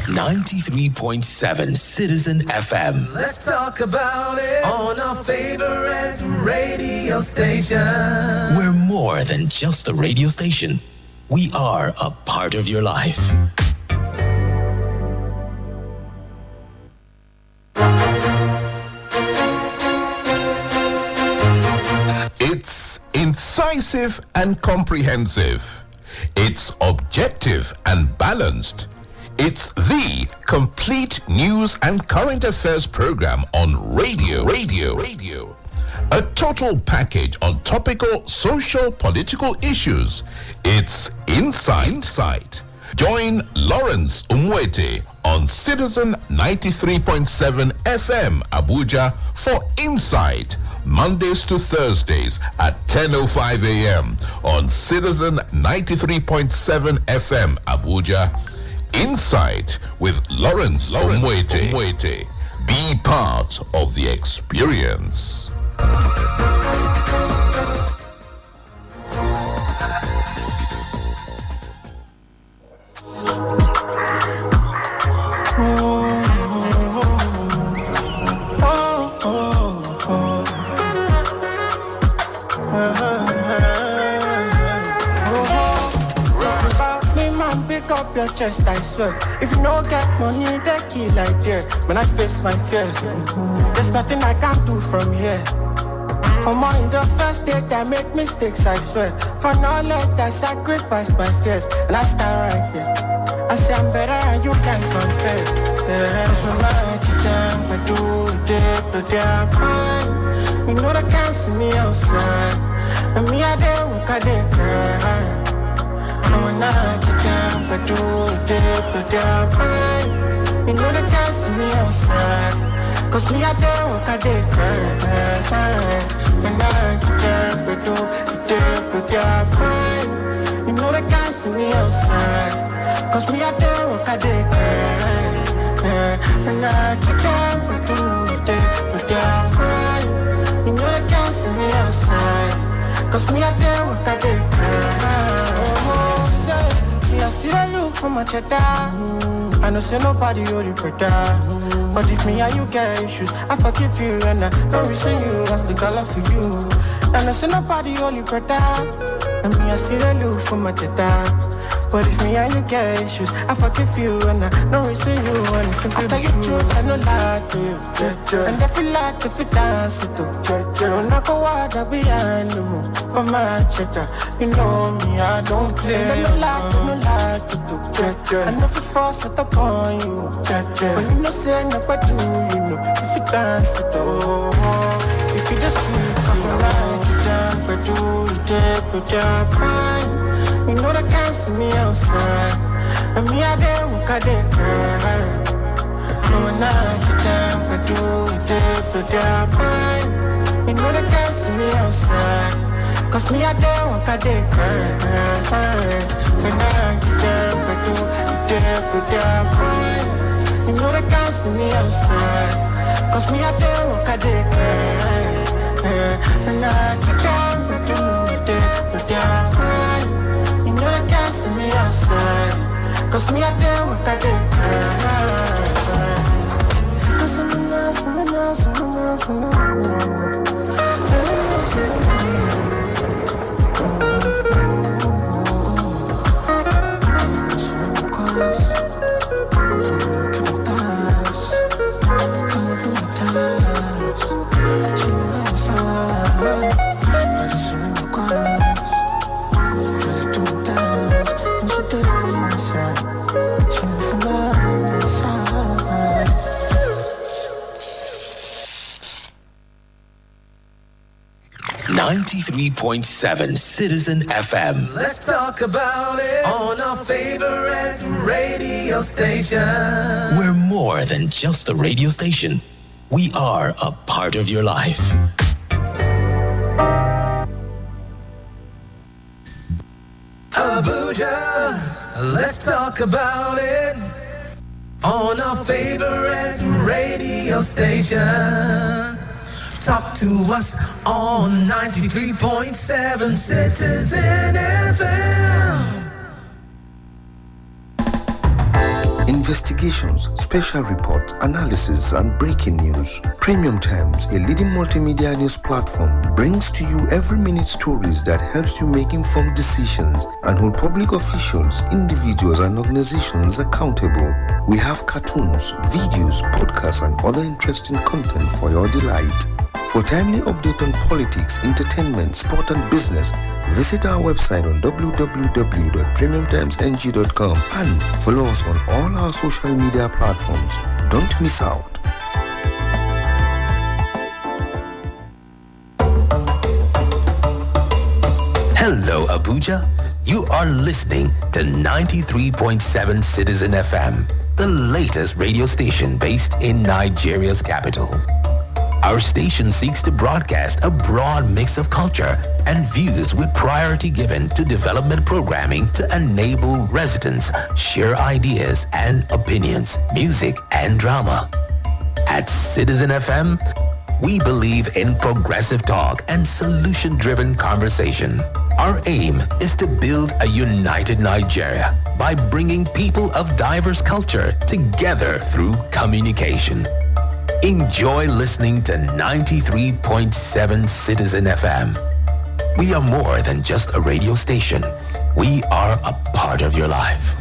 93.7 Citizen FM. Let's talk about it on our favorite radio station. We're more than just a radio station. We are a part of your life. It's incisive and comprehensive. It's objective and balanced. It's the complete news and current affairs program on radio. A total package on topical, social, political issues. It's Insight. Join Lawrence Umwete on Citizen 93.7 FM Abuja for Insight. Mondays to Thursdays at 10:05 a.m. on Citizen 93.7 FM Abuja. Insight with Lawrence Umwete. Be part of the experience. Your chest, I swear. If you don't get money, they kill like there. When I face my fears, there's nothing I can do from here. For more in the first date, I make mistakes, I swear. For knowledge, I sacrifice my fears. And I stand right here. I say I'm better and you can't compare. Yeah, cause when I get down, I do it, but they're mine. You know they can't see me outside. And me, I dare walk, I dare cry. And when I get down, I do it, but they're mine. You know they can't see me outside. Cause me, I dare walk, I dare cry. When I get down, I do it, but they're mine. You know they can't see me outside. Cause me, I dare walk, I dare cry. When I get down, I do it, but they're mine. You know they can't see me outside. Cause me, I dare walk, I dare cry. I see a look from my cheddar. I know say nobody hold you better. But if me and you get issues, I forgive you and I don't resent you. That's the color for you. I know say nobody hold you better. And me I see a look from my cheddar. But if me and you get issues, I forgive you and I don't resent you. And it's simple. I tell you truth, I no lie to you. And I feel like if you dance it too. Don't knock a water behind the moon. For my cheddar, you know me, I don't play. And I no lie to do. And if you force it upon you. But you know say nobody do, you know. If you dance it too. If you just sweet, I'm like you down, but do it, but you're fine. You know they can't see me outside. And me I dare walk, I dare cry. So when I get down, I do it, but they're mine. You know they can't see me outside. Cause me I dare walk, I dare cry. When I get down, I do it, but they're mine. You know they can't see me outside. Cause me I dare walk, I dare cry. When I get down, I do it, but they're mine. You know they can't see me outside. Cause me I dare walk, I dare cry. Cause I'm .7 Citizen FM. Let's talk about it on our favorite radio station. We're more than just a radio station. We are a part of your life. Abuja, let's talk about it on our favorite radio station. Talk to us on 93.7 Citizen FM. investigations, special reports, analysis, and breaking news. Premium Times, a leading multimedia news platform, brings to you every minute stories that helps you make informed decisions and hold public officials, individuals, and organizations accountable. We have cartoons, videos, podcasts, and other interesting content for your delight. For timely update on politics, entertainment, sport, and business, visit our website on www.premiumtimesng.com and follow us on all our social media platforms. Don't miss out. Hello, Abuja. You are listening to 93.7 Citizen FM, the latest radio station based in Nigeria's capital. Our station seeks to broadcast a broad mix of culture and views with priority given to development programming to enable residents share ideas and opinions, music and drama. At Citizen FM, we believe in progressive talk and solution-driven conversation. Our aim is to build a united Nigeria by bringing people of diverse culture together through communication. Enjoy listening to 93.7 Citizen FM. We are more than just a radio station. We are a part of your life.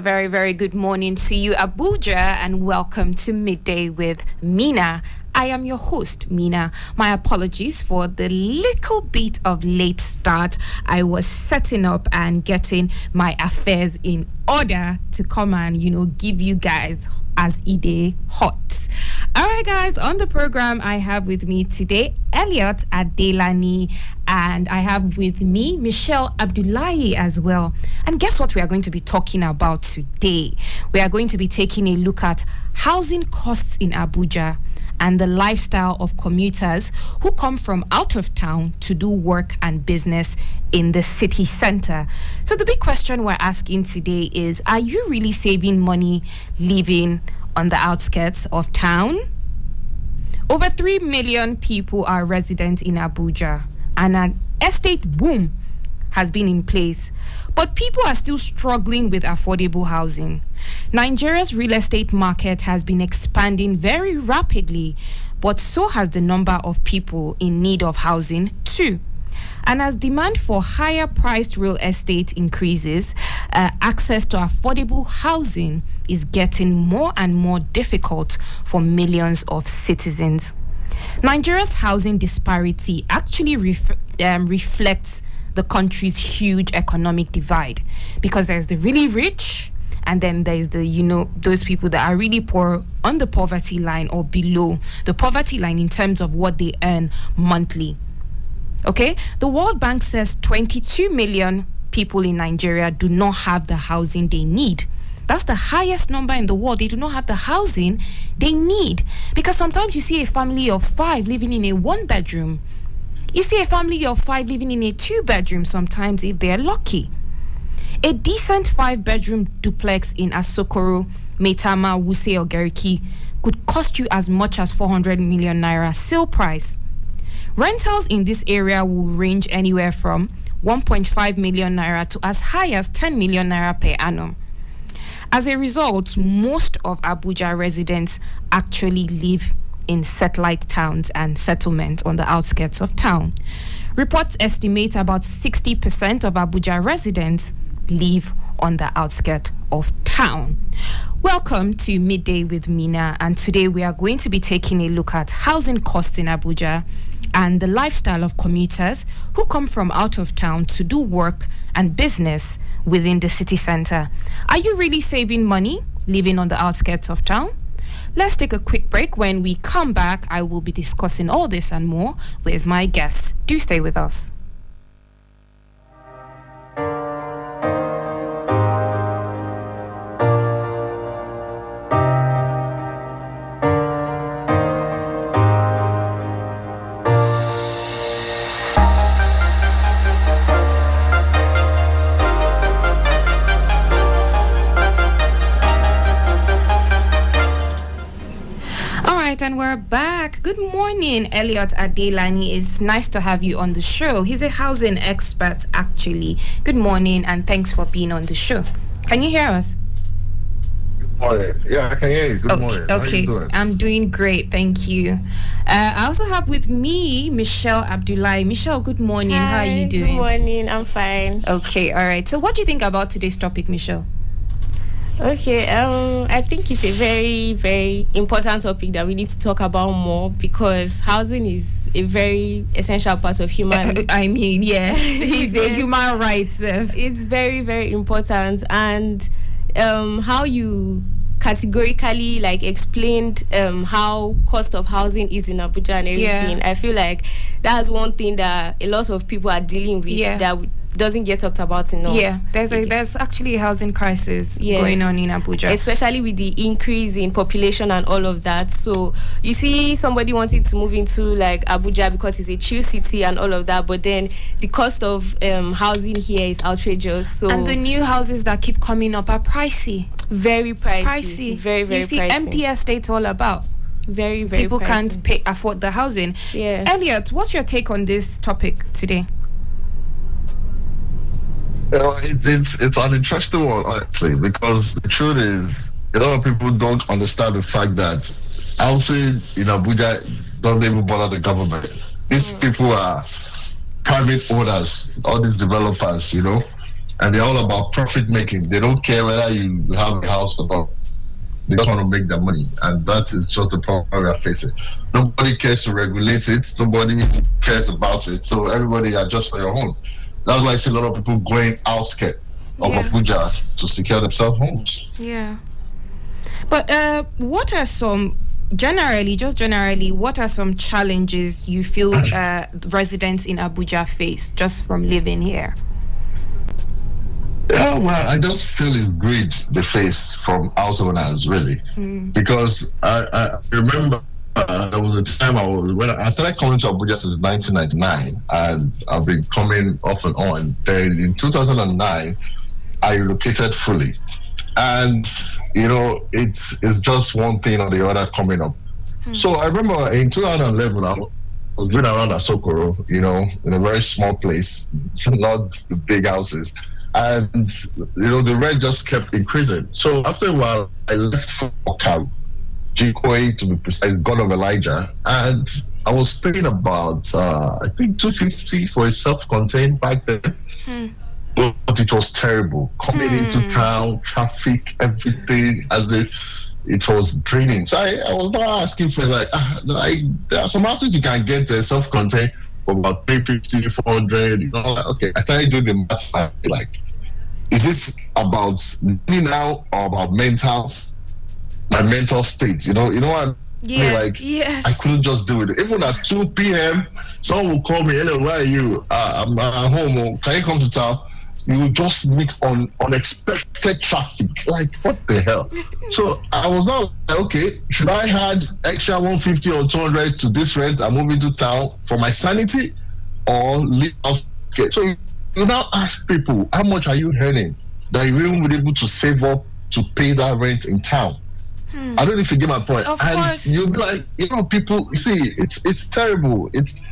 Very, very good morning to you, Abuja, and welcome to Midday with Mena. I am your host, Mena. My apologies for the little bit of late start. I was setting up and getting my affairs in order to come and, give you guys as Ide hot. All right, guys, on the program, I have with me today Elliot Adelani, and I have with me Michelle Abdullahi as well. And guess what we are going to be talking about today? We are going to be taking a look at housing costs in Abuja and the lifestyle of commuters who come from out of town to do work and business in the city center. So the big question we're asking today is, are you really saving money living on the outskirts of town? Over 3 million people are resident in Abuja, and an estate boom has been in place. But people are still struggling with affordable housing. Nigeria's real estate market has been expanding very rapidly, but so has the number of people in need of housing too. And as demand for higher priced real estate increases, access to affordable housing is getting more and more difficult for millions of citizens. Nigeria's housing disparity actually reflects the country's huge economic divide, because there's the really rich and then there's the, those people that are really poor on the poverty line or below the poverty line in terms of what they earn monthly. Okay, the World Bank says 22 million people in Nigeria do not have the housing they need. That's the highest number in the world. They do not have the housing they need. Because sometimes you see a family of 5 living in a 1-bedroom. You see a family of 5 living in a 2-bedroom sometimes if they're lucky. A decent 5-bedroom duplex in Asokoro, Maitama, Wuse, or Gariki could cost you as much as 400 million naira sale price. Rentals in this area will range anywhere from 1.5 million naira to as high as 10 million naira per annum. As a result, most of Abuja residents actually live in satellite towns and settlements on the outskirts of town. Reports estimate about 60% of Abuja residents live on the outskirts of town. Welcome to Midday with Mena, and today we are going to be taking a look at housing costs in Abuja and the lifestyle of commuters who come from out of town to do work and business within the city center. Are you really saving money living on the outskirts of town? Let's take a quick break. When we come back, I will be discussing all this and more with my guests. Do stay with us. And we're back. Good morning, Elliot Adelani. It's nice to have you on the show. He's a housing expert, actually. Good morning, and thanks for being on the show. Can you hear us? Good morning. Yeah, I can hear you. Good morning. Okay. How are you doing? I'm doing great, thank you. I also have with me Michelle Abdullahi. Michelle, good morning. Hi, how are you doing? Good morning. I'm fine. Okay, all right. So what do you think about today's topic, Michelle? Okay, I think it's a very, very important topic that we need to talk about more, because housing is a very essential part of human. I mean, yes, it's a human right. It's very, very important, and how you categorically explained how cost of housing is in Abuja and everything. Yeah. I feel like that's one thing that a lot of people are dealing with that doesn't get talked about enough. Yeah, there's actually a housing crisis going on in Abuja, especially with the increase in population and all of that. So you see somebody wanting to move into Abuja because it's a chill city and all of that, but then the cost of housing here is outrageous. So and the new houses that keep coming up are pricey, very pricey, very, very you see pricey. empty estates all about. Very, very people pricey. can't afford the housing. Yeah. Elliot, what's your take on this topic today? It's an interesting one, actually, because the truth is a lot of people don't understand the fact that housing in Abuja don't even bother the government. These people are private owners, all these developers, and they're all about profit making. They don't care whether you have a house or not. They just want to make their money, and that is just the problem we are facing. Nobody cares to regulate it. Nobody cares about it. So everybody are just on your own. That's why I see a lot of people going outskirts of Abuja to secure themselves homes. Yeah. But what are some, generally, what are some challenges you feel residents in Abuja face just from living here? Yeah, well, I just feel it's greed they face from house owners, really. Because I remember there was a time when I started coming to Abuja since 1999, and I've been coming off and on. Then in 2009, I relocated fully, and it's just one thing or the other coming up. So I remember in 2011, I was living around Asokoro, in a very small place, not the big houses, and the rent just kept increasing. So after a while, I left for Karu. Jikoi, to be precise, God of Elijah, and I was paying about I think 250 for a self-contained back then. But it was terrible coming into town, traffic, everything, as if it was draining. So I was not asking for there are some houses you can get self-contained for about 350, 400. Okay, I started doing the math. Is this about money now or about my mental state? You know what I couldn't just do it. Even at 2 p.m., someone will call me, hello, where are you? I'm at home. Oh, can you come to town? You will just meet on unexpected traffic. Like, what the hell? So I was now like, okay, should I add extra 150 or 200 to this rent and move into town for my sanity, or leave out? So you now ask people, how much are you earning that you will be able to save up to pay that rent in town? I don't know if you get my point. Of course. You'll be like, people, you see, it's terrible. It's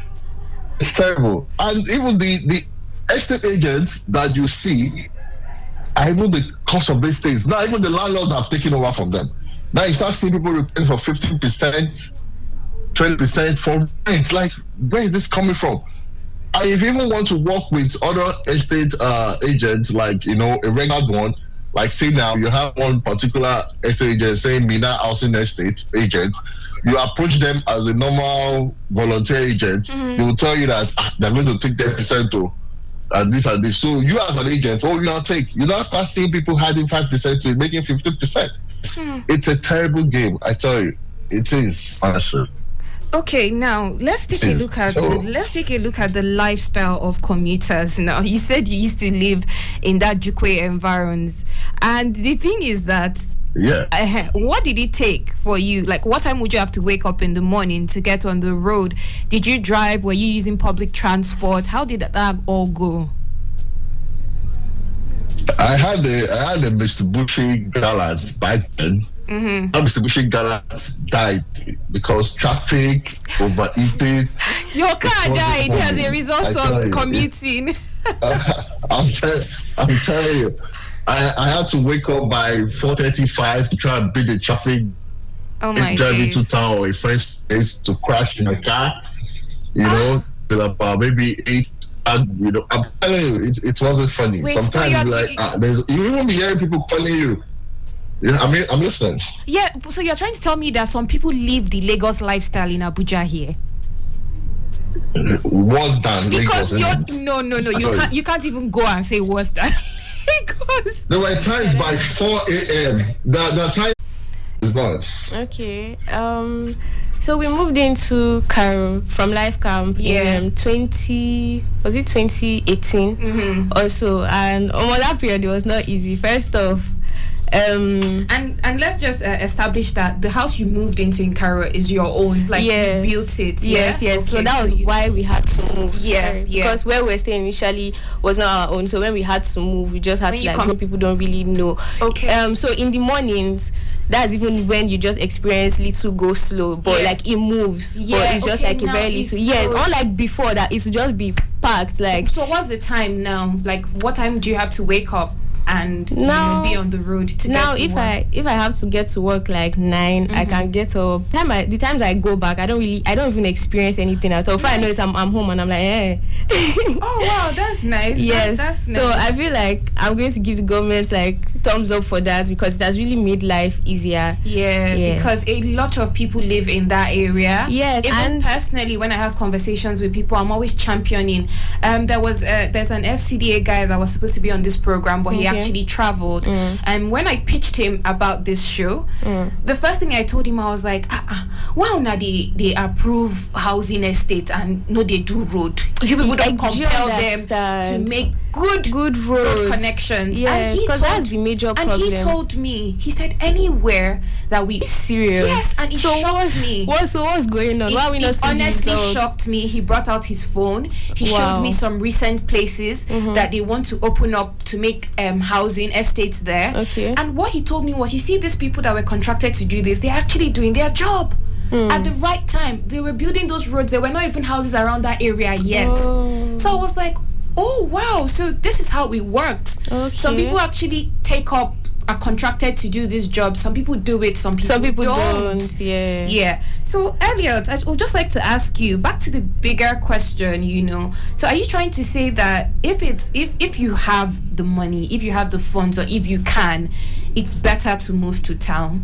terrible. And even the estate agents that you see are even the cost of these things. Now, even the landlords have taken over from them. Now you start seeing people repaying for 15%, 20% for rent. Like, where is this coming from? And if you even want to work with other estate agents, like, a regular one, like say now you have one particular estate agent, say Mena housing estate agent, you approach them as a normal volunteer agent, they will tell you that they're going to take 10% to and this and this. So you as an agent, what will you now take? You now start seeing people adding 5% to making 15%. It's a terrible game, I tell you. It is, honestly. Okay, now let's take a look at the lifestyle of commuters. Now, you said you used to live in that Jukwe environs, and the thing is that what did it take for you? Like, what time would you have to wake up in the morning to get on the road? Did you drive? Were you using public transport? How did that all go? I had a Mitsubishi Galant back then. Mitsubishi Galant died because traffic, overeating. Your car died as a result of commuting. I'm telling you, I had to wake up by 4:35 to try and beat the traffic. Oh my drive days. into town or a friend's place to crash in a car. Till about maybe 8. And, I'm telling you, it wasn't funny. Wait, sometimes so you won't be hearing people calling you. Yeah, I'm listening. Yeah, so you're trying to tell me that some people live the Lagos lifestyle in Abuja here? Worse than because Lagos. No, you can't even go and say worse than Lagos. There were times by 4 a.m. The time is gone. Okay. So we moved into Cairo from Life Camp in 2018 also, and that period it was not easy. First off, and let's just establish that the house you moved into in Cairo is your own, like you built it. Yes. Okay, so that was why we had to move. Because where we were staying initially was not our own. So when we had to move, we just had to go. People don't really know. Okay. So in the mornings, that's even when you just experience little go slow, but like it moves. But it's just like a very little. Yes, unlike before that, it should just be packed. Like, so what's the time now? Like, what time do you have to wake up and now be on the road to now get to work? If I have to get to work like 9, I can get up. The times I go back, I don't even experience anything at all. If I know it, I'm home and I'm like, oh wow, that's nice. Yes, that's nice. So I feel like I'm going to give the government like thumbs up for that, because it has really made life easier. Yeah, because a lot of people live in that area. Yes, even and personally, when I have conversations with people, I'm always championing. There's an FCDA guy that was supposed to be on this program, but he actually traveled. And when I pitched him about this show, the first thing I told him, I was like, wow, now they approve housing estate and no, they do road. You people don't compel them to make good road connections. Yes, because that's the major problem. And he told me, he said, anywhere that we serious. Yes, and it shocked me. What's going on? Why are we not seeing honestly results? Shocked me. He brought out his phone. He showed me some recent places that they want to open up to make housing estates there. Okay. And what he told me was, you see, these people that were contracted to do this, they're actually doing their job. At the right time, they were building those roads. There were not even houses around that area yet. So I was like, oh wow, so this is how it worked. Some people actually are contracted to do this job. Some people do it, some people don't. Yeah. So Elliot, I would just like to ask you back to the bigger question, So are you trying to say that if you have the money, if you have the funds, or if you can, it's better to move to town?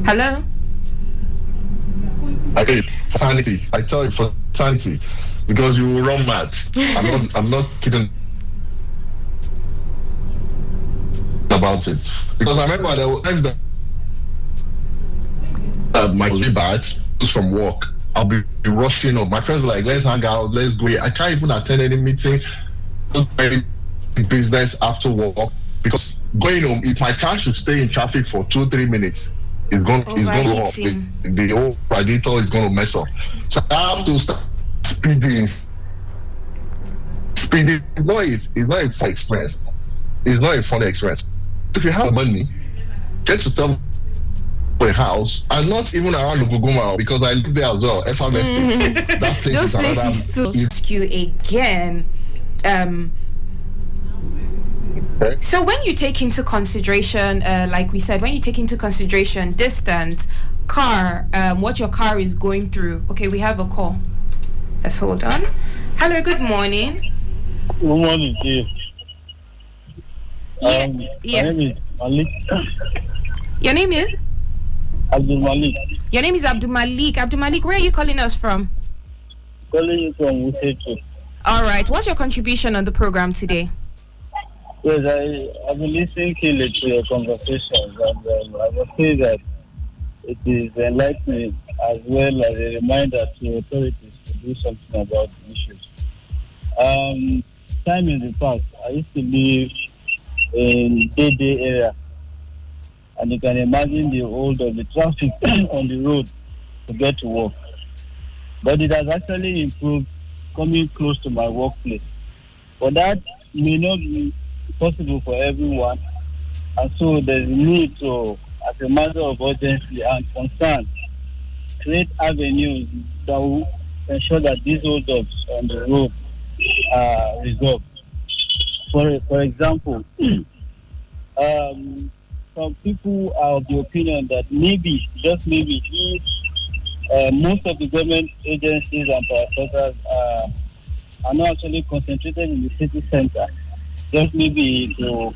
Hello? I tell you, for sanity. I tell you, for sanity. Because you will run mad. I'm not kidding about it. Because I remember there were times that my really bad from work. I'll be rushing up. My friends were like, let's hang out, let's go. I can't even attend any meeting, any business after work, because going home, if my car should stay in traffic for 2-3 minutes, it's going to off. The whole radiator is going to mess up. So I have to start speeding. Speeding is not a fun experience. It's not a funny experience. If you have money, get yourself a house, and not even around Luguguma, because I live there as well. FMS, that place those is places to ask you again. Okay. So when you take into consideration, like we said, when you take into consideration distance, car, what your car is going through. Okay, we have a call. Let's hold on. Hello, good morning. Good morning, Chief. Yeah. My name is Malik. Your name is? Abdul Malik. Your name is Abdul Malik. Abdul Malik, where are you calling us from? Calling you from Wusetu. All right. What's your contribution on the program today? Yes, I've been listening to your conversations, and I must say that it is enlightening as well as a reminder to authorities to do something about the issues. Time in the past, I used to live in Midday area, and you can imagine the hold of the traffic on the road to get to work. But it has actually improved coming close to my workplace. But that may not be possible for everyone, and so there's a need to, as a matter of urgency and concern, create avenues that will ensure that these holdups on the road are resolved. For example, some people are of the opinion that maybe, just maybe, if most of the government agencies and parastatals are not actually concentrated in the city center, just maybe to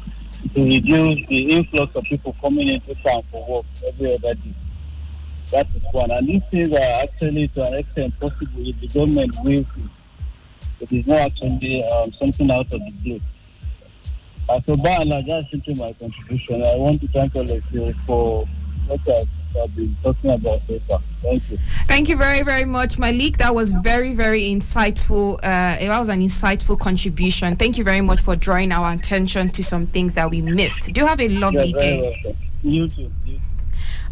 reduce the influx of people coming into town for work every other day. That is one. And these things are actually to an extent possible if the government wills it. It is not actually something out of the blue. So by and large, that's simply my contribution. I want to thank all of you for what I've been talking about so far. Thank you. Thank you very, very much, Malik. That was very, very insightful. It was an insightful contribution. Thank you very much for drawing our attention to some things that we missed. Do have a lovely day. Welcome. You too.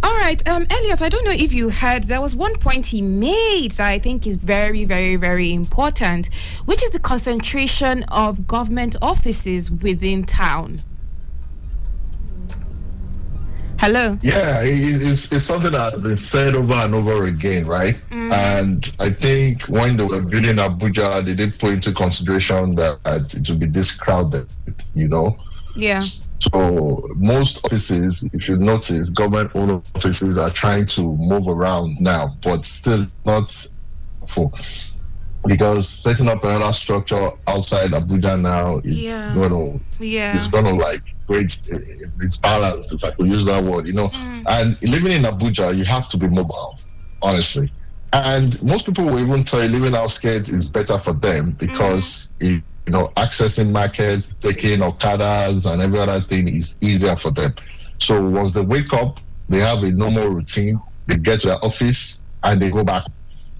All right, Elliot, I don't know if you heard, there was one point he made that I think is very, very, very important, which is the concentration of government offices within town. Hello? Yeah, it's something that has been said over and over again, right? Mm-hmm. And I think when they were building Abuja, they did put into consideration that it would be this crowded, you know? Yeah. So most offices, if you notice, government-owned offices are trying to move around now, but still not full. Because setting up another structure outside Abuja now, it's gonna like create its balance, if I could use that word, you know. And living in Abuja, you have to be mobile, honestly. And most people will even tell you living outskirts is better for them because accessing markets, taking Okadas and every other thing is easier for them. So once they wake up, they have a normal routine, they get to their office and they go back.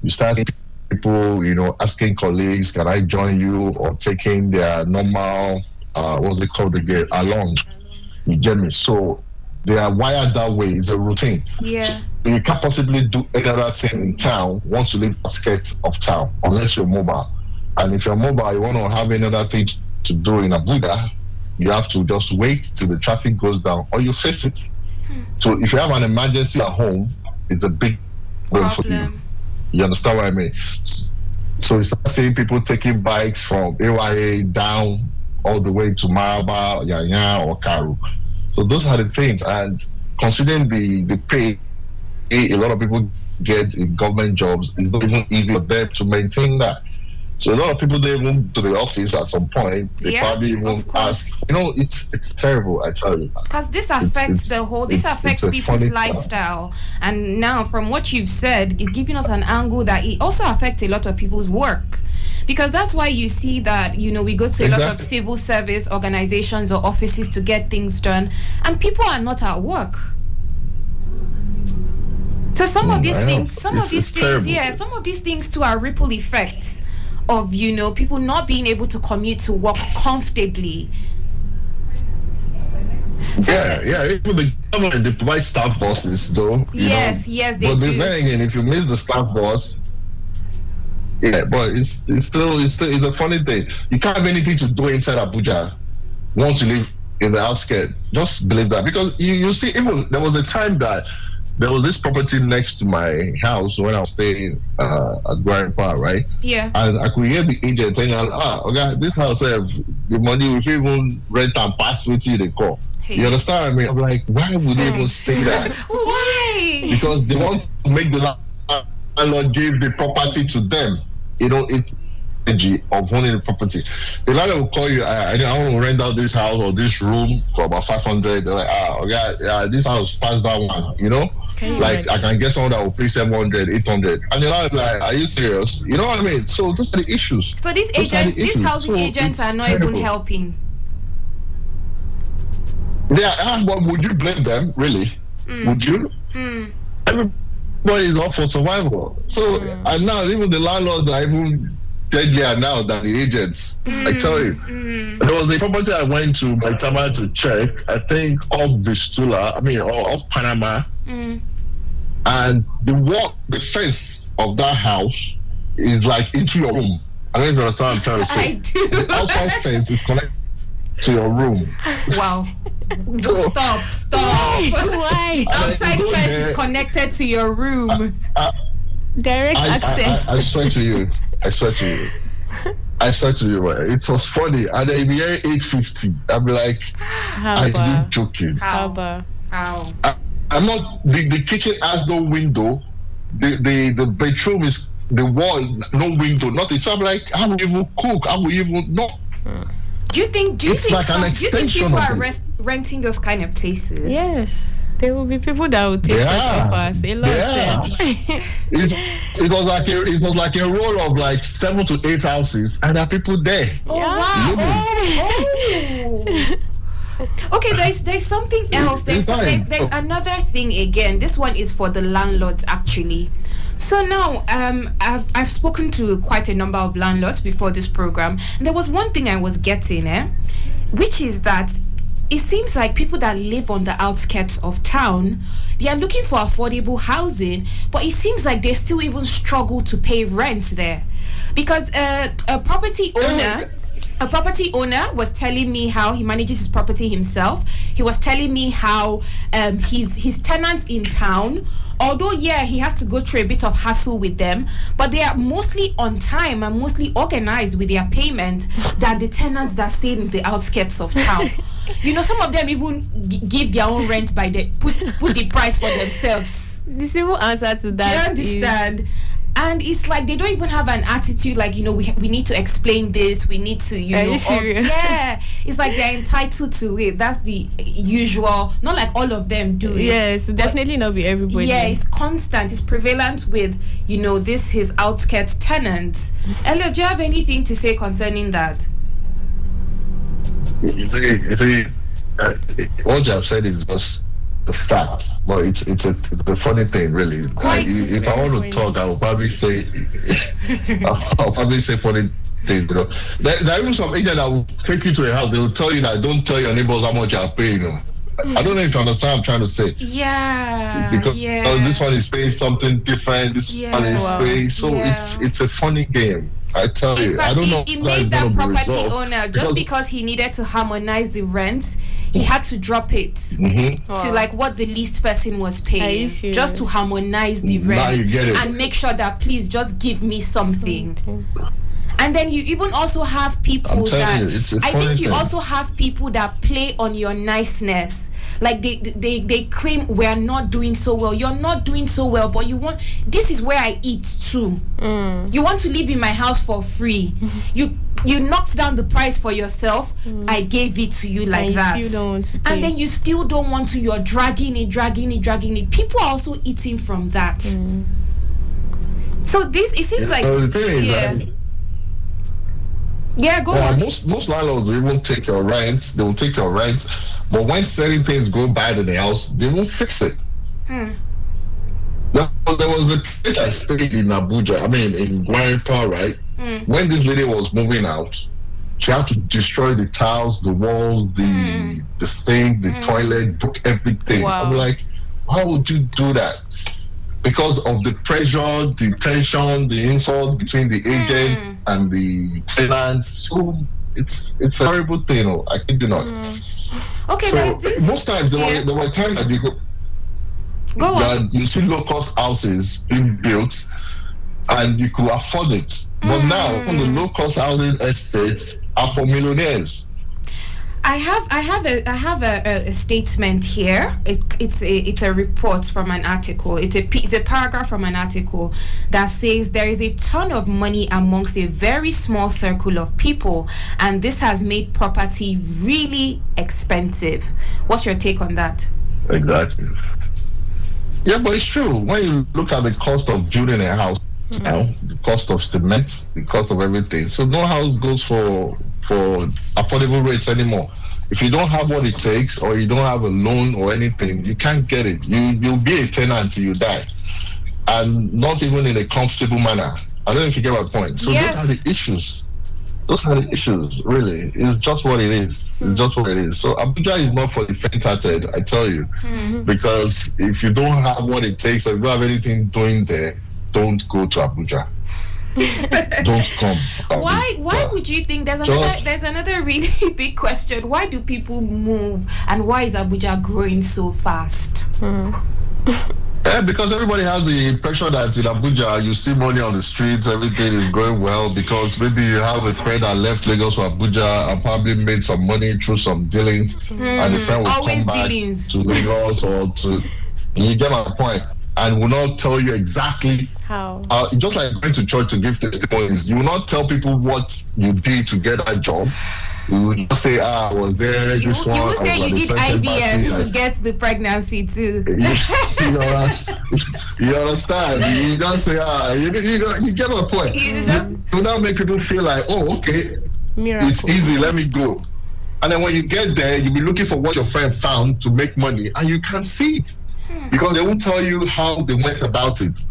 You start seeing people, asking colleagues, can I join you, or taking their normal, what's it called again, along. You get me? So they are wired that way. It's a routine. Yeah. So you can't possibly do any other thing in town once you leave the outskirts of town, unless you're mobile. And if you're mobile, you want to have another thing to do in Abuja, you have to just wait till the traffic goes down or you face it. So if you have an emergency at home, it's a big problem for you. You understand what I mean? So you start seeing people taking bikes from AYA down all the way to Maraba, Yanya, or Karu. So those are the things. And considering the pay a lot of people get in government jobs, it's not even easy for them to maintain that. So a lot of people, they even to the office at some point. They probably even ask. It's terrible. I tell you. Because this affects this affects people's lifestyle. And now, from what you've said, it's giving us an angle that it also affects a lot of people's work. Because that's why you see that, we go to a lot of civil service organizations or offices to get things done, and people are not at work. So some of these things, terrible. some of these things too are ripple effects of, people not being able to commute to work comfortably. Even the government, they provide staff buses, though. Yes, they do. But then again, if you miss the staff bus, but it's a funny thing. You can't have anything to do inside Abuja once you live in the outskirts. Just believe that, because you see, even there was a time that there was this property next to my house when I was staying at Grandpa, right? Yeah. And I could hear the agent saying, okay, this house, the money, if you even rent and pass with you, they call. Hey. You understand what I mean? I'm like, why would they even say that? Why? Because they want to make the landlord give the property to them. It's energy of owning the property. The landlord will call you, I want to rent out this house or this room for about 500. They're like, this house past that one, Like, I can get someone that will pay 700, 800. And the landlord like, are you serious? You know what I mean? So those are the issues. So these housing agents are not even helping. But would you blame them, really? Would you? Everybody is up for survival. So, and now even the landlords are even deadlier now than the agents. I tell you. There was a property I went to by time I had to check, I think off Panama. And the fence of that house is like into your room. I don't even understand what I'm trying to say. I do. The outside fence is connected to your room. Wow. Stop. Why? Outside fence is connected to your room. Direct access. I swear to you. It was funny. And then be here 8:50. I'll be like, are you joking? How? I'm not. The kitchen has no window. The bedroom is the wall, no window, nothing. So I'm like, how will you even cook? How will you even know? Do you think people are renting those kind of places? Yes. There will be people that will take such offers. A lot of them. It was like a roll of like 7 to 8 houses, and there are people there. Oh wow! Okay, there's something else. There's another thing again. This one is for the landlords actually. So now, I've spoken to quite a number of landlords before this program, and there was one thing I was getting, which is that it seems like people that live on the outskirts of town, they are looking for affordable housing, but it seems like they still even struggle to pay rent there, because a property owner was telling me how he manages his property himself. He was telling me how his tenants in town, although he has to go through a bit of hassle with them, but they are mostly on time and mostly organized with their payment than the tenants that stay in the outskirts of town. Some of them even give their own rent by put the price for themselves. The simple answer to that. Do you understand? And it's like they don't even have an attitude like, we need to explain this, we need to, Are you serious? It's like they're entitled to it. That's the usual, not like all of them do it. Yes, definitely not be everybody. Yeah, it's constant, it's prevalent with, his outskirts tenants. Elio, do you have anything to say concerning that? You see, what you have said is just the fact, but it's a funny thing, really. If I want to talk, I will probably say funny things. There are even some agent that will take you to a house. They will tell you that don't tell your neighbors how much you are paying. I don't know if you understand what I'm trying to say. Yeah. Because this one is paying something different. This one is paying. So it's a funny game. I tell you, fact, I don't know. He made that property owner just because he needed to harmonize the rent. He had to drop it to like what the least person was paying, just to harmonize the rent and make sure that please just give me something. And then you even also have people also have people that play on your niceness. Like they claim we're not doing so well. You're not doing so well, but this is where I eat too. You want to live in my house for free. You knocked down the price for yourself. I gave it to you like that. You still don't want to pay. And then you still don't want to. You're dragging it. People are also eating from that. So it seems like go on. Most landlords will even take your rent. They will take your rent, but when certain things go bad in the house, they won't fix it. They'll there was a place I stayed in Abuja, in Guarimpa, right? When this lady was moving out, she had to destroy the tiles, the walls, the sink, the toilet, broke everything. Wow. I'm like, why would you do that? Because of the pressure, the tension, the insult between the agent and the tenants. So it's a horrible thing. I kid you not. Okay, so most times there were times that you go on. You see low-cost houses being built and you could afford it. But now the low-cost housing estates are for millionaires. I have a statement here. It's a report from an article. It's a paragraph from an article that says there is a ton of money amongst a very small circle of people, and this has made property really expensive. What's your take on that? Exactly. Yeah, but it's true. When you look at the cost of building a house now, the cost of cement, the cost of everything. So no house goes for affordable rates anymore. If you don't have what it takes, or you don't have a loan or anything, you can't get it. You'll be a tenant till you die, and not even in a comfortable manner. I don't know if you get my point. So yes. Those are the issues. Those are the issues, really. It's just what it is. It's just what it is. So Abuja is not for the faint-hearted, I tell you. Because if you don't have what it takes, or if you don't have anything doing there, don't go to Abuja. Don't come. Why would you think there's another really big question? Why do people move, and why is Abuja growing so fast? Yeah, because everybody has the impression that in Abuja you see money on the streets, everything is going well, because maybe you have a friend that left Lagos for Abuja and probably made some money through some dealings, and the friend will always come back dealings. to Lagos or to, you get my point, and will not tell you exactly how. Just like going to church to give testimonies, you will not tell people what you did to get that job. You would just say, I was there. You will say you did IVF to get the pregnancy too. You understand? You just say, you get my point. You now make people feel like, oh, okay, Miracle. It's easy, let me go. And then when you get there, you'll be looking for what your friend found to make money, and you can't see it because they won't tell you how they went about it.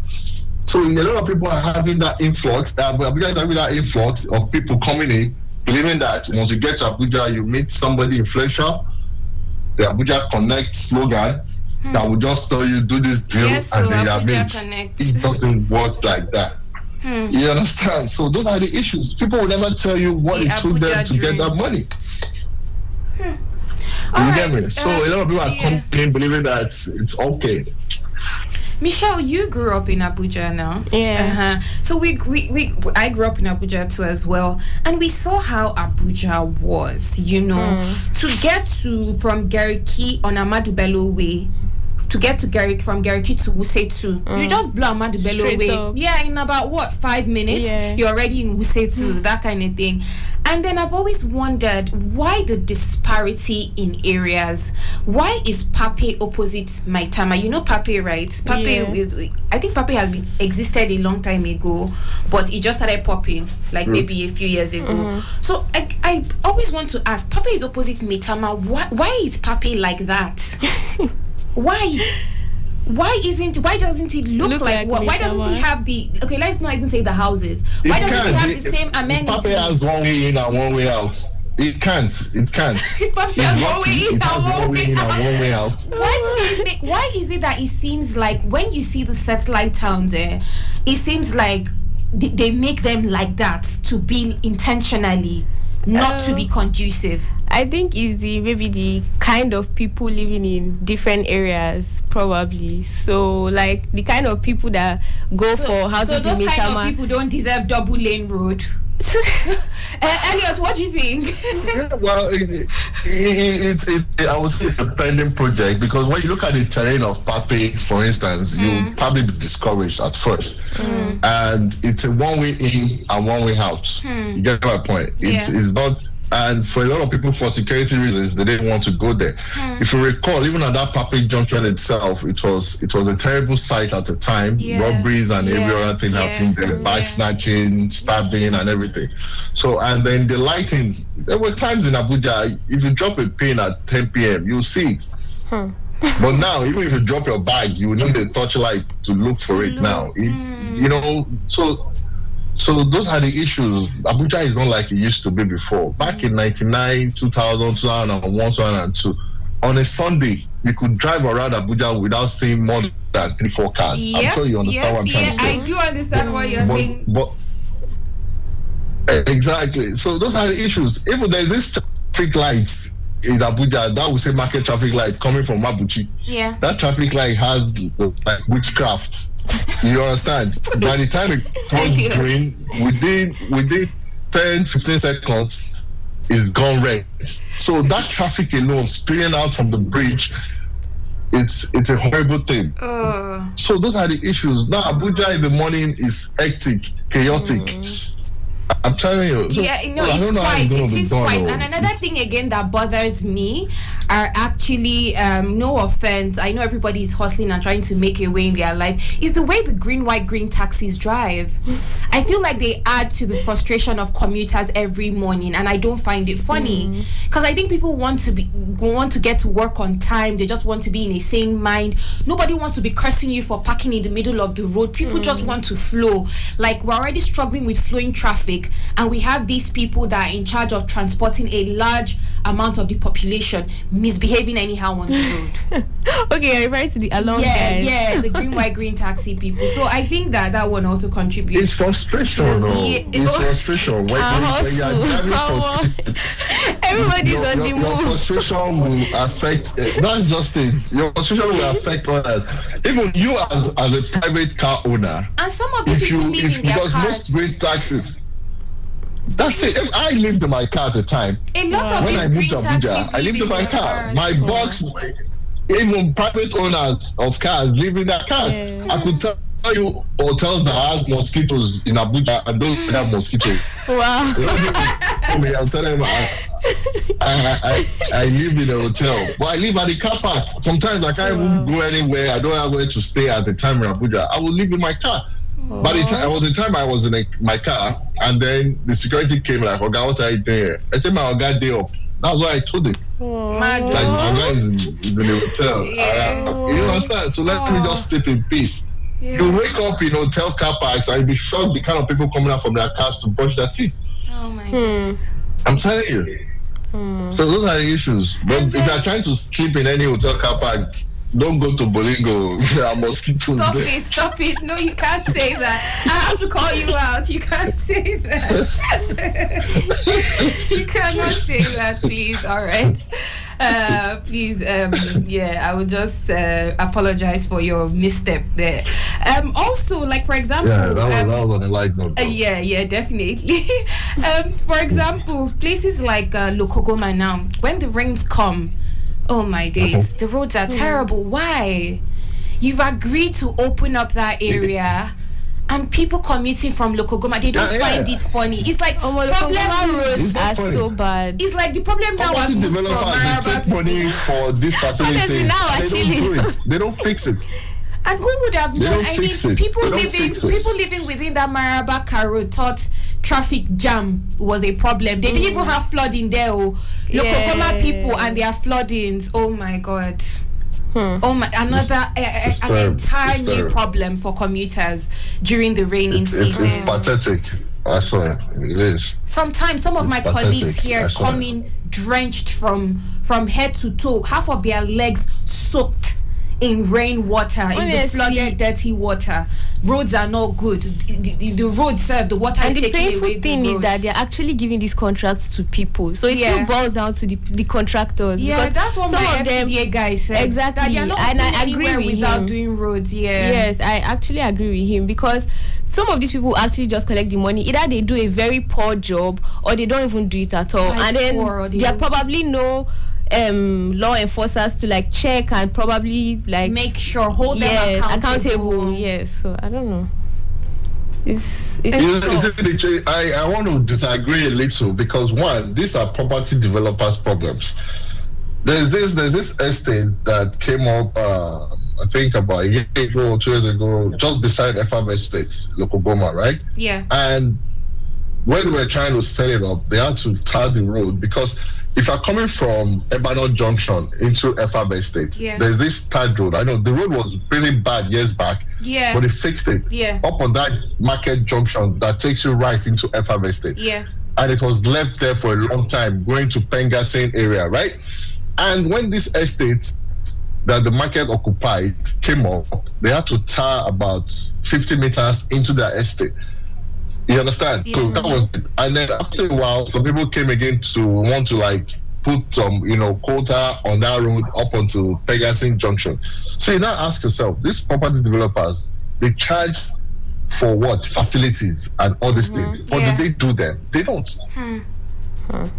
So a lot of people are having that influx. Abuja is having that influx of people coming in, believing that once you get to Abuja, you meet somebody influential. The Abuja Connect slogan that will just tell you do this deal, yes, and so then Abuja you are made. Connect. It doesn't work like that. You understand? So those are the issues. People will never tell you what it took them to get that money. You get me? So a lot of people are coming in believing that it's okay. Michelle, you grew up in Abuja now. Yeah. So I grew up in Abuja too as well, and we saw how Abuja was. To get from Gariki on Ahmadu Bello Way, to get to from Gariki to Wuse you just blow Ahmadu Bello Way. Up. Yeah, in about 5 minutes, you're already in Wuse that kind of thing. And then I've always wondered why the disparity in areas. Why is Pape opposite Maitama? You know Pape, right? Pape I think Pape has existed a long time ago, but it just started popping maybe a few years ago. So I always want to ask, Pape is opposite Maitama. Why is Pape like that? Why doesn't it look like what? Why doesn't he have the let's not even say the houses. Why doesn't he have the same amenities? Pape has one way in and one way out. It can't. Pape has one way in and one way out. Why is it that it seems like when you see the satellite towns it seems like they make them like that to be intentionally not to be conducive? I think it's maybe the kind of people living in different areas, probably. So, like the kind of people that go for houses so those in kind Maitama. of people don't deserve double lane road. Elliot, what do you think? Yeah, well, I would say it's a pending project, because when you look at the terrain of Pape, for instance, you'll probably be discouraged at first. And it's a one-way in and one-way out. You get my point? It's not. And for a lot of people, for security reasons, they didn't want to go there. If you recall, even at that Pape Junction itself, it was a terrible sight at the time. Robberies and every other thing happening there, bike snatching, stabbing, and everything. So, and then the lightings. There were times in Abuja, if you drop a pin at 10 p.m., you'll see it. But now, even if you drop your bag, you need a torchlight to look for it now. You know, so those are the issues. Abuja is not like it used to be before. Back in 99, 2000, 2001, 2002, on a Sunday, you could drive around Abuja without seeing more than 3-4 cars. I'm sure you understand what I'm trying to say. I do understand what you're saying. But exactly. So those are the issues. Even there's this traffic lights in Abuja that we say market traffic light coming from Mabuchi. Yeah. That traffic light has like witchcraft. You understand? By the time it turns green, within 10-15 seconds, it's gone red. So that traffic alone spilling out from the bridge, it's a horrible thing. So those are the issues. Now Abuja in the morning is hectic, chaotic. I'm telling you. So, it is quite. And another thing again that bothers me are actually, no offense, I know everybody is hustling and trying to make a way in their life, is the way the green, white, green taxis drive. I feel like they add to the frustration of commuters every morning, and I don't find it funny. Because I think people want to get to work on time. They just want to be in a sane mind. Nobody wants to be cursing you for parking in the middle of the road. People just want to flow. Like, we're already struggling with flowing traffic, and we have these people that are in charge of transporting a large amount of the population misbehaving anyhow on the road. Okay, you're referring to the along guys. Yeah, the green, white, green taxi people. So I think that one also contributes. It's frustration, It's frustration. When everybody's on the move. Your frustration will affect. That's just it. Your frustration will affect others. Even you as a private car owner. And some of these people live in their because cars. most green taxis. That's it. I lived in my car at the time. A lot of when these I moved green to Abuja, taxis I lived in my car. cars. My box, even private owners of cars live in their cars. I could tell you hotels that has mosquitoes in Abuja and don't have mosquitoes. Wow. I'm telling you, I live in a hotel, but I live at the car park. Sometimes I can't even go anywhere. I don't have where to stay at the time in Abuja. I will live in my car. But it was the time I was in my car, and then the security came like, "Oga, what are you doing?" I said, "My Oga day up." That's what I told him. Like, my Oga is in the hotel. You understand? So let me just sleep in peace. You wake up in hotel car parks and you'll be shocked the kind of people coming out from their cars to brush their teeth. Oh my God. I'm telling you. So those are the issues. But if you're trying to sleep in any hotel car park, don't go to Bolingo. There are mosquitoes. Stop it. No, you can't say that. I have to call you out. You can't say that. You cannot say that, please. All right. Please, I would just apologize for your misstep there. Also, like, for example... Yeah, that was on a light note. Yeah, definitely. For example, places like Lokogoma now, when the rains come, oh my days, the roads are terrible. Why? You've agreed to open up that area, and people commuting from Lokogoma, they don't find it funny. It's like problem roads are so bad. It's like the problem now was developers take money for this facility. They don't do it. They don't fix it. And who would have known? I mean, people living within that Maraba road thought traffic jam was a problem. They didn't even have flooding there. Lokogoma people and their floodings. Oh my God. Oh my! An entire new problem for commuters during the raining season. It's pathetic. I swear, it is. Sometimes some of my colleagues here coming drenched from head to toe, half of their legs soaked in rainwater, in the flooded, dirty water. Roads are not good. The roads serve, the water is taking away the roads. And the painful thing is that they're actually giving these contracts to people. So it still boils down to the contractors. Yeah, because that's what some of them guys said. Exactly. That they're not and I agree with without him. doing roads. Yeah. Yes, I actually agree with him, because some of these people actually just collect the money. Either they do a very poor job or they don't even do it at all. And then there are probably no law enforcers to like check and probably like make sure, hold them accountable. Yes, so I don't know. I want to disagree a little, because one, these are property developers' problems. There's this estate that came up I think about a year ago, 2 years ago, just beside FM Estates, Lokogoma, right? Yeah. And when they were trying to set it up, they had to tar the road because if you're coming from Ebano Junction into FAB Estate, there's this tarred road. I know the road was really bad years back, but they fixed it. Up on that market junction that takes you right into FAB Estate. And it was left there for a long time, going to Pengasin area, right? And when this estate that the market occupied came up, they had to tar about 50 meters into their estate. You understand? So that was it. And then after a while, some people came again to want to like put some, quota on that road up onto Pegasus Junction. So you now ask yourself, these property developers, they charge for what? Facilities and all these things. Or do they do them? They don't.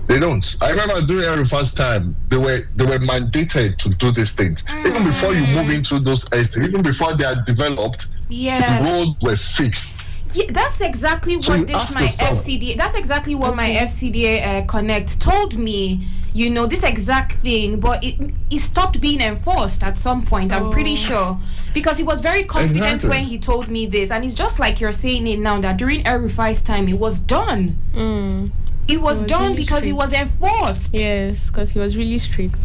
They don't. I remember during every first time they were mandated to do these things. Even before you move into those estates, even before they are developed, the roads were fixed. Yeah, that's exactly what FCDA. That's exactly what my FCDA Connect told me. This exact thing, but it stopped being enforced at some point. I'm pretty sure because he was very confident when he told me this, and it's just like you're saying it now that during Erifai's time it was done. It was done really because strict. It was enforced. Yes, because he was really strict.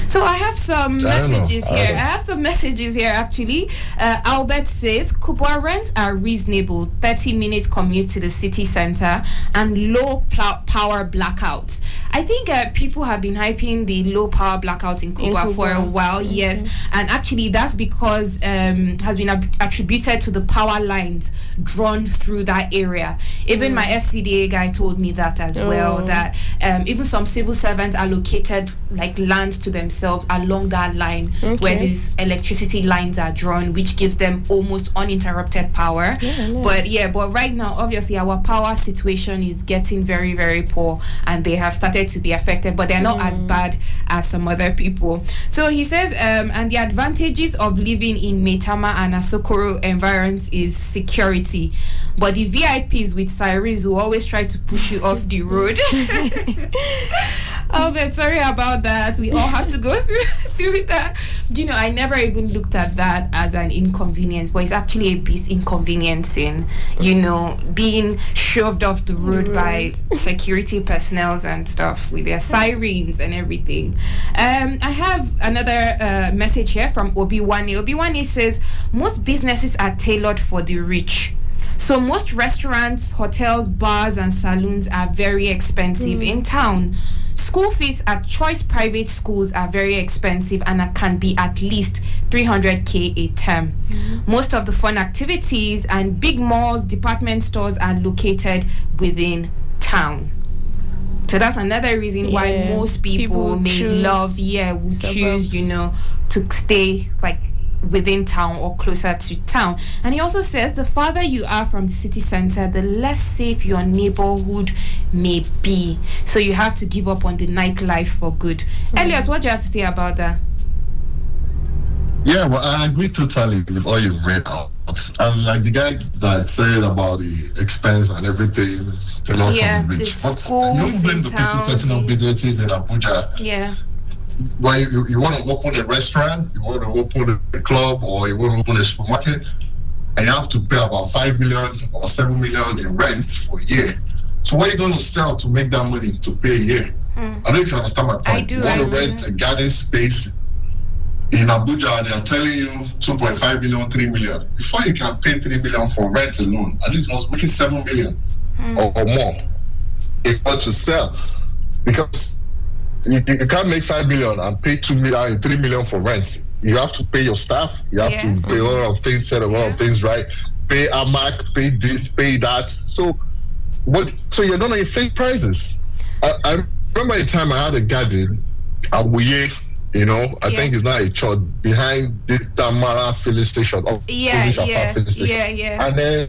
So I have some messages here. I have some messages here actually. Albert says Kubwa rents are reasonable, 30-minute commute to the city center and low power blackouts. I think people have been hyping the low power blackouts in Kubwa for a while, yes. And actually that's because has been attributed to the power lines drawn through that area. Even my FCDA guy told me that as well, that even some civil servants allocated like lands to themselves along that line where these electricity lines are drawn, which gives them almost uninterrupted power. But right now obviously our power situation is getting very, very poor and they have started to be affected, but they're not as bad as some other people. So he says and the advantages of living in Maitama and Asokoro environs is security, but the VIPs with sirens will always try to push you off the road. Albert, sorry about that. We all have to go through that. I never even looked at that as an inconvenience, but it's actually a bit inconveniencing, being shoved off the road by security personnel and stuff with their sirens and everything. I have another message here from Obiwani. Obiwani says, most businesses are tailored for the rich. So most restaurants, hotels, bars and saloons are very expensive in town. School fees at choice private schools are very expensive and can be at least 300k a term. Most of the fun activities and big malls, department stores are located within town. So that's another reason why most people may love, choose, to stay like within town or closer to town. And he also says the farther you are from the city center, the less safe your neighborhood may be. So you have to give up on the nightlife for good. Elliot, what do you have to say about that? Yeah, well, I agree totally with all you've read out. And like the guy that said about the expense and everything, from the rich. But you don't blame the people setting up businesses in Abuja. Yeah. Well, you want to open a restaurant, you want to open a club, or you want to open a supermarket, and you have to pay about 5 million or 7 million in rent for a year. So what are you going to sell to make that money to pay a year? I don't know if you understand my point. I do. You want to rent a garden space in Abuja, and they're telling you 2.5 million, 3 million. Before you can pay 3 million for rent alone, at least was making 7 million or more in order to sell. Because you can't make 5 million and pay 2 million and 3 million for rent. You have to pay your staff. You have to pay a lot of things, set a lot of things right. Pay AMAC, pay this, pay that. So you're not on fake prices. I remember a time I had a garden at Abuja, I think it's not a church behind this Tamara filling station. Filling station. And then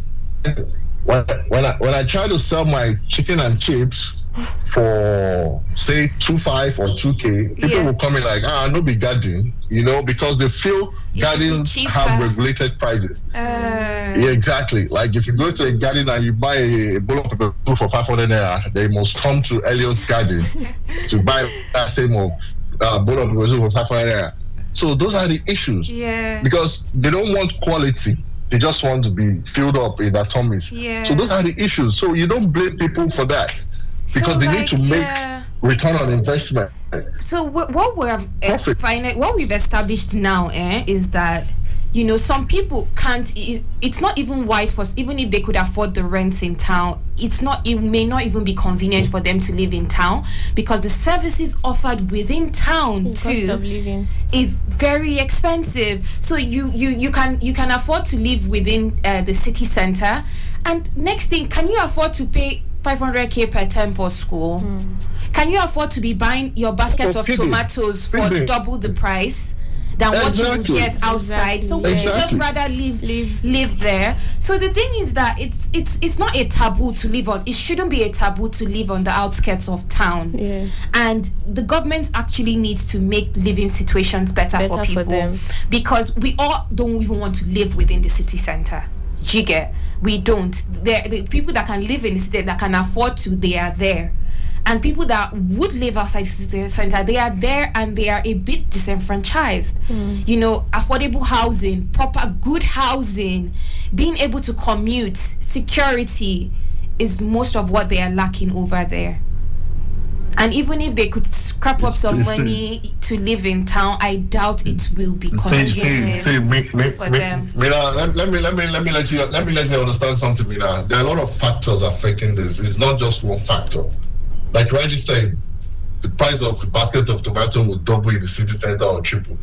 when I try to sell my chicken and chips for say 2.5 or 2k, people will come in like, no be garden, because they feel gardens have regulated prices. Yeah, exactly. Like if you go to a garden and you buy a bowl of pepper for 500 naira, they must come to Elliot's garden to buy that same bowl of pepper for 500 naira. So those are the issues. Yeah. Because they don't want quality. They just want to be filled up in their tummies. Yeah. So those are the issues. So you don't blame people for that, because they need to make return on investment. So what we've established now is that, you know, some people can't. It's not even wise for, even if they could afford the rents in town. It may not even be convenient for them to live in town, because the services offered within town cost of living is very expensive. So you can afford to live within the city center, and next thing, can you afford to pay 500k per term for school? Can you afford to be buying your basket of tomatoes for double the price than what you would get outside? So would you just rather live there? So the thing is that it's not a taboo to live on. It shouldn't be a taboo to live on the outskirts of town. Yeah. And the government actually needs to make living situations better for people, because we all don't even want to live within the city center. You get? We don't. The people that can live in the city, that can afford to, they are there. And people that would live outside the city center, they are there, and they are a bit disenfranchised. You know, affordable housing, proper good housing, being able to commute, security is most of what they are lacking over there. And even if they could scrap up some money to live in town, I doubt it will be conducive for them. Mena, let me let you understand something, Mena. There are a lot of factors affecting this. It's not just one factor. Like rightly said, the price of a basket of tomato will double in the city center or triple.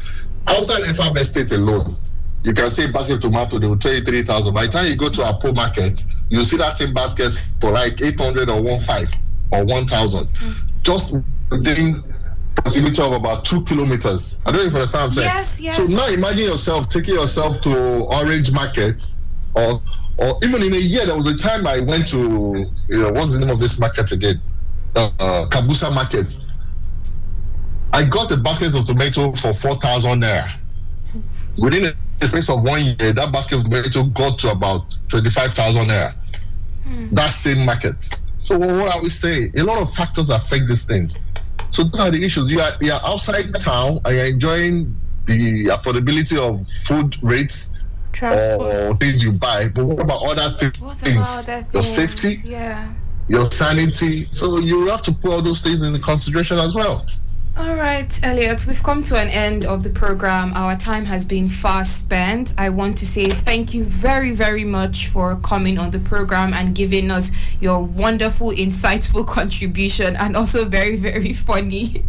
Outside Farm Estate alone, you can see a basket of tomato, they will tell you 3,000. By the time you go to a Apple market, you'll see that same basket for like 800 or 1,500 or 1,000. Just within proximity of about 2 kilometers. I don't know if you understand what I'm saying. Yes. So now imagine yourself taking yourself to Orange Market, or even in a year, there was a time I went to, what's the name of this market again? Kabusa Market. I got a basket of tomato for 4,000 naira. Within a space of 1 year, that basket of tomato got to about 25,000 naira. That same market. So what are we saying? A lot of factors affect these things. So those are the issues. You are outside town and you're enjoying the affordability of food rates, or things you buy. But what about other things? Your safety, your sanity. So you have to put all those things into consideration as well. All right, Elliot, we've come to an end of the program. Our time has been fast spent. I want to say thank you very, very much for coming on the program and giving us your wonderful, insightful contribution, and also very, very funny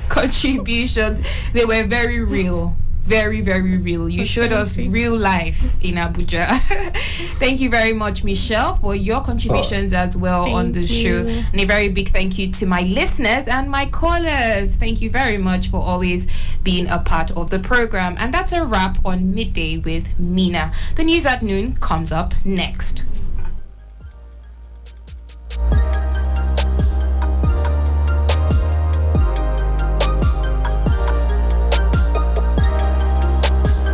contributions. They were very real. Very, very real. You showed us real life in Abuja. Thank you very much, Michelle, for your contributions as well on the show. And a very big thank you to my listeners and my callers. Thank you very much for always being a part of the program. And that's a wrap on Midday with Mena. The news at noon comes up next.